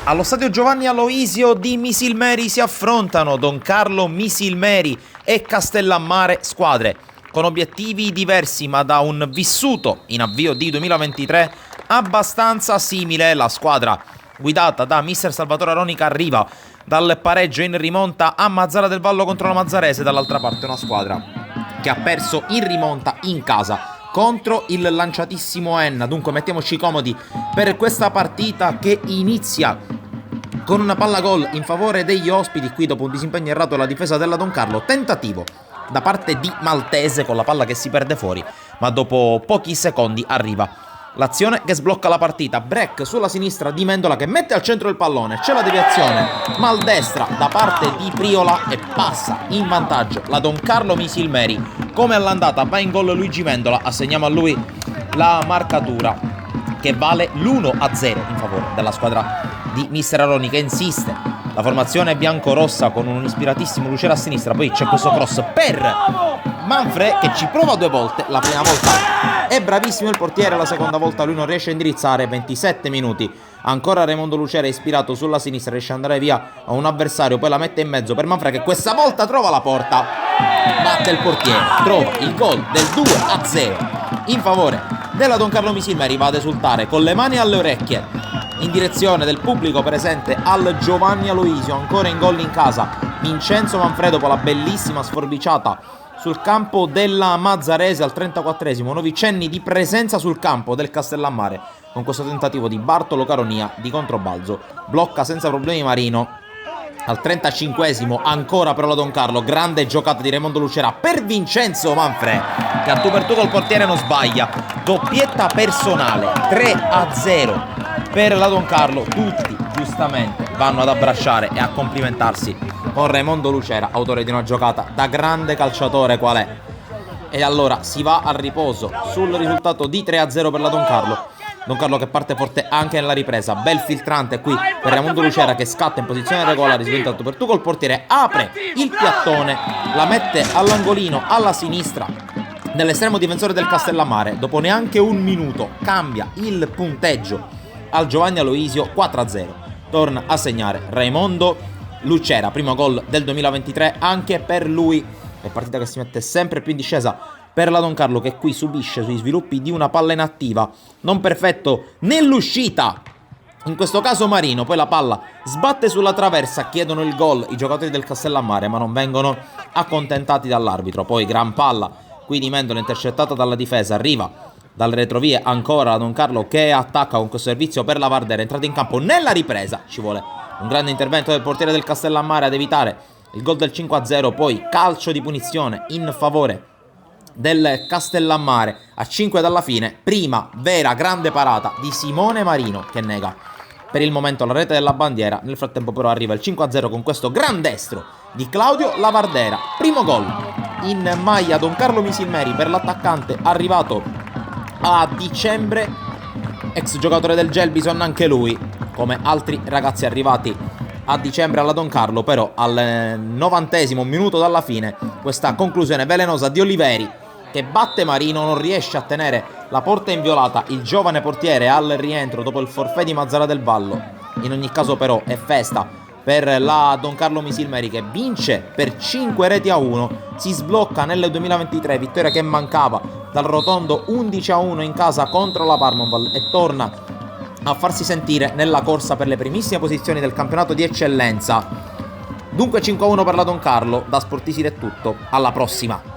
Allo stadio Giovanni Aloisio di Misilmeri si affrontano Don Carlo Misilmeri e Castellammare, squadre con obiettivi diversi ma da un vissuto in avvio di 2023 abbastanza simile. La squadra guidata da mister Salvatore Aronica arriva dal pareggio in rimonta a Mazara del Vallo contro la Mazzarese, dall'altra parte una squadra che ha perso in rimonta in casa contro il lanciatissimo Enna. Dunque mettiamoci comodi per questa partita che inizia con una palla gol in favore degli ospiti. Qui dopo un disimpegno errato alla difesa della Don Carlo, tentativo da parte di Maltese con la palla che si perde fuori, ma dopo pochi secondi arriva l'azione che sblocca la partita. Break sulla sinistra di Mendola che mette al centro il pallone, c'è la deviazione maldestra da parte di Priola e passa in vantaggio la Don Carlo Misilmeri. Come all'andata va in gol Luigi Mendola, assegniamo a lui la marcatura che vale l'1-0 in favore della squadra di mister Aroni, che insiste. La formazione biancorossa con un ispiratissimo Lucera a sinistra, poi c'è questo cross per Manfred che ci prova due volte. La prima volta è bravissimo il portiere, la seconda volta lui non riesce a indirizzare. 27 minuti, ancora Raimondo Lucera ispirato sulla sinistra, riesce ad andare via a un avversario, poi la mette in mezzo per Manfred che questa volta trova la porta, batte il portiere, trova il gol del 2-0 in favore della Don Carlo Misilmeri. Va ad esultare con le mani alle orecchie in direzione del pubblico presente al Giovanni Aloisio. Ancora in gol in casa Vincenzo Manfredo dopo la bellissima sforbiciata sul campo della Mazzarese al 34esimo. Nuovi cenni di presenza sul campo del Castellammare con questo tentativo di Bartolo Caronia di controbalzo. Blocca senza problemi Marino al 35esimo, ancora però la Don Carlo. Grande giocata di Raimondo Lucera per Vincenzo Manfred che a tu per tu col portiere non sbaglia. Doppietta personale, 3-0 per la Don Carlo. Tutti giustamente vanno ad abbracciare e a complimentarsi con Raimondo Lucera, autore di una giocata da grande calciatore qual è. E allora si va al riposo sul risultato di 3-0 per la Don Carlo. Don Carlo che parte forte anche nella ripresa, bel filtrante qui per Raimondo Lucera che scatta in posizione regolare, sventato per tu col portiere, apre il piattone, la mette all'angolino alla sinistra dell'estremo difensore del Castellammare. Dopo neanche un minuto cambia il punteggio al Giovanni Aloisio, 4-0. Torna a segnare Raimondo Lucera, primo gol del 2023 anche per lui. È partita che si mette sempre più in discesa per la Don Carlo che qui subisce sui sviluppi di una palla inattiva, non perfetto nell'uscita, in questo caso Marino. Poi la palla sbatte sulla traversa, chiedono il gol i giocatori del Castellammare ma non vengono accontentati dall'arbitro. Poi gran palla qui di Mendola intercettata dalla difesa, arriva dalle retrovie ancora la Don Carlo che attacca con questo servizio per la Vardera, entrata in campo nella ripresa, ci vuole un grande intervento del portiere del Castellammare ad evitare il gol del 5-0. Poi calcio di punizione in favore del Castellammare a 5 dalla fine, prima vera grande parata di Simone Marino che nega per il momento la rete della bandiera. Nel frattempo però arriva il 5-0 con questo gran destro di Claudio Lavardera, primo gol in maglia Don Carlo Misilmeri per l'attaccante arrivato a dicembre, ex giocatore del Gelbison anche lui, come altri ragazzi arrivati a dicembre alla Don Carlo. Però al 90esimo minuto dalla fine questa conclusione velenosa di Oliveri che batte Marino, non riesce a tenere la porta inviolata il giovane portiere al rientro dopo il forfait di Mazzara del Vallo. In ogni caso però è festa per la Don Carlo Misilmeri che vince per 5-1, si sblocca nel 2023, vittoria che mancava dal rotondo 11-1 in casa contro la Parmonval e torna a farsi sentire nella corsa per le primissime posizioni del campionato di eccellenza. Dunque 5-1 per la Don Carlo. Da Sportisil è tutto, alla prossima.